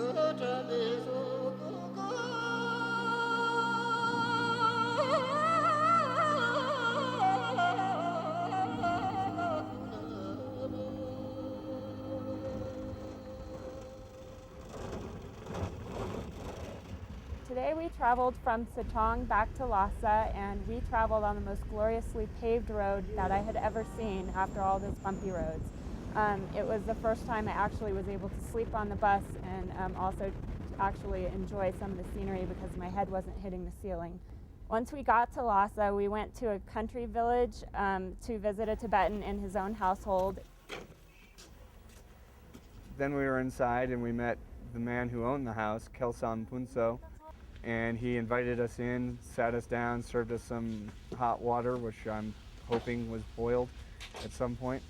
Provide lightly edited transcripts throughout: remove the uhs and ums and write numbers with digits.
Today we traveled from Setong back to Lhasa, and we traveled on the most gloriously paved road that I had ever seen after all those bumpy roads. It was the first time I actually was able to sleep on the bus and also actually enjoy some of the scenery because my head wasn't hitting the ceiling. Once we got to Lhasa, we went to a country village to visit a Tibetan in his own household. Then we were inside and we met the man who owned the house, Kelsam Punso, and he invited us in, sat us down, served us some hot water, which I'm hoping was boiled at some point.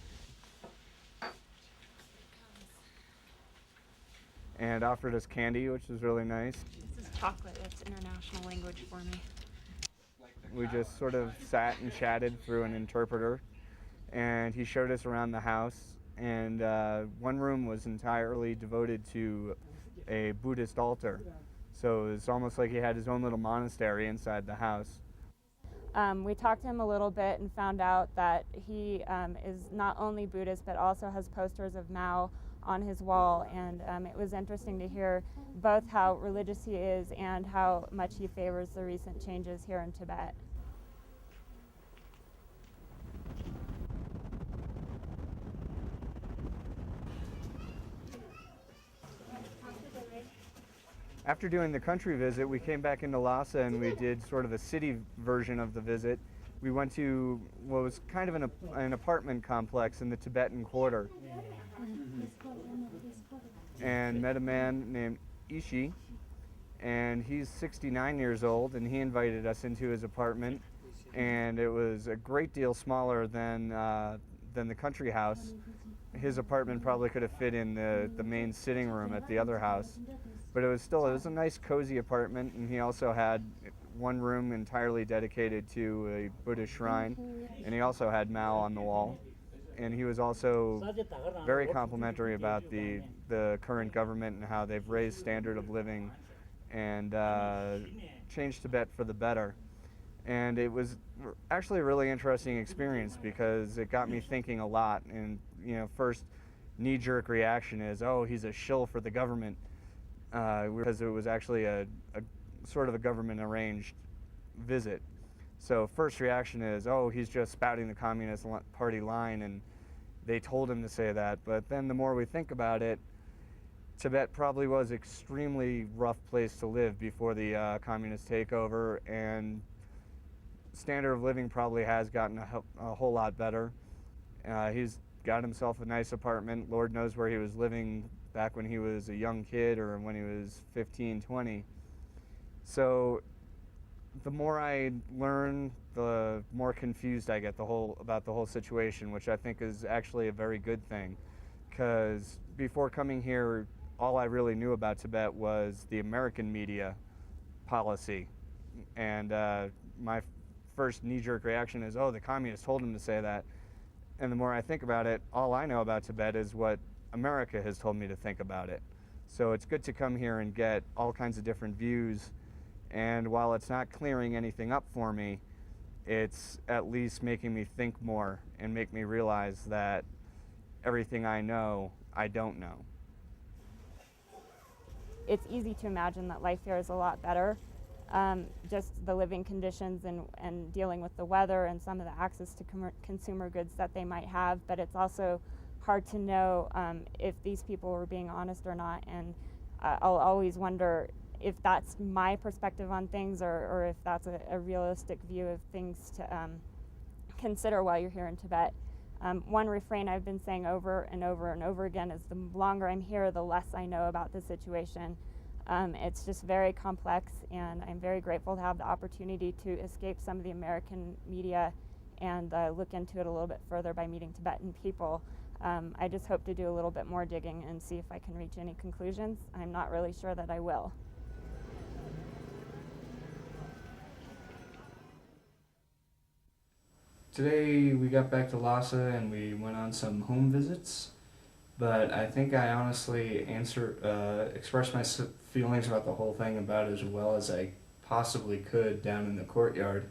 And offered us candy, which was really nice. This is chocolate, that's international language for me. We just sort of sat and chatted through an interpreter, and he showed us around the house, and one room was entirely devoted to a Buddhist altar. So it was almost like he had his own little monastery inside the house. We talked to him a little bit and found out that he is not only Buddhist but also has posters of Mao on his wall, and it was interesting to hear both how religious he is and how much he favors the recent changes here in Tibet. After doing the country visit, we came back into Lhasa and we did sort of a city version of the visit. We went to what was kind of an apartment complex in the Tibetan Quarter and met a man named Ishi, and he's 69 years old, and he invited us into his apartment, and it was a great deal smaller than the country house. His apartment probably could have fit in the main sitting room at the other house, but it was a nice cozy apartment, and he also had one room entirely dedicated to a Buddhist shrine, and he also had Mao on the wall. And he was also very complimentary about the current government and how they've raised standard of living and changed Tibet for the better. And it was actually a really interesting experience because it got me thinking a lot. And first knee-jerk reaction is, oh, he's a shill for the government, because it was actually a sort of a government-arranged visit. So first reaction is, oh, he's just spouting the Communist Party line, and they told him to say that. But then the more we think about it, Tibet probably was an extremely rough place to live before the communist takeover, and standard of living probably has gotten a whole lot better. He's got himself a nice apartment. Lord knows where he was living back when he was a young kid or when he was 15, 20. So the more I learn, the more confused I get about the whole situation, which I think is actually a very good thing. Because before coming here, all I really knew about Tibet was the American media policy. And my first knee-jerk reaction is, oh, the communists told him to say that. And the more I think about it, all I know about Tibet is what America has told me to think about it. So it's good to come here and get all kinds of different views. And while it's not clearing anything up for me, it's at least making me think more and make me realize that everything I know, I don't know. It's easy to imagine that life here is a lot better. Just the living conditions and dealing with the weather and some of the access to consumer goods that they might have, but it's also hard to know if these people were being honest or not, and I'll always wonder if that's my perspective on things or if that's a realistic view of things to consider while you're here in Tibet. One refrain I've been saying over and over and over again is the longer I'm here, the less I know about the situation. It's just very complex, and I'm very grateful to have the opportunity to escape some of the American media and look into it a little bit further by meeting Tibetan people. I just hope to do a little bit more digging and see if I can reach any conclusions. I'm not really sure that I will. Today we got back to Lhasa and we went on some home visits. but I think I honestly expressed my feelings about the whole thing about as well as I possibly could down in the courtyard,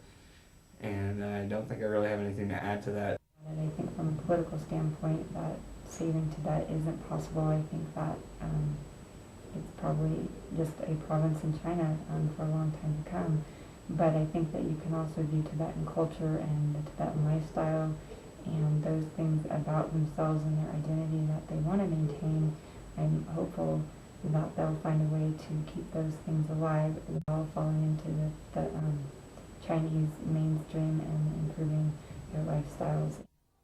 and I don't think I really have anything to add to that. And I think from a political standpoint that saving Tibet isn't possible. I think that it's probably just a province in China for a long time to come. But I think that you can also view Tibetan culture and the Tibetan lifestyle and those things about themselves and their identity that they want to maintain. I'm hopeful that they'll find a way to keep those things alive while falling into the Chinese mainstream and improving their lifestyles.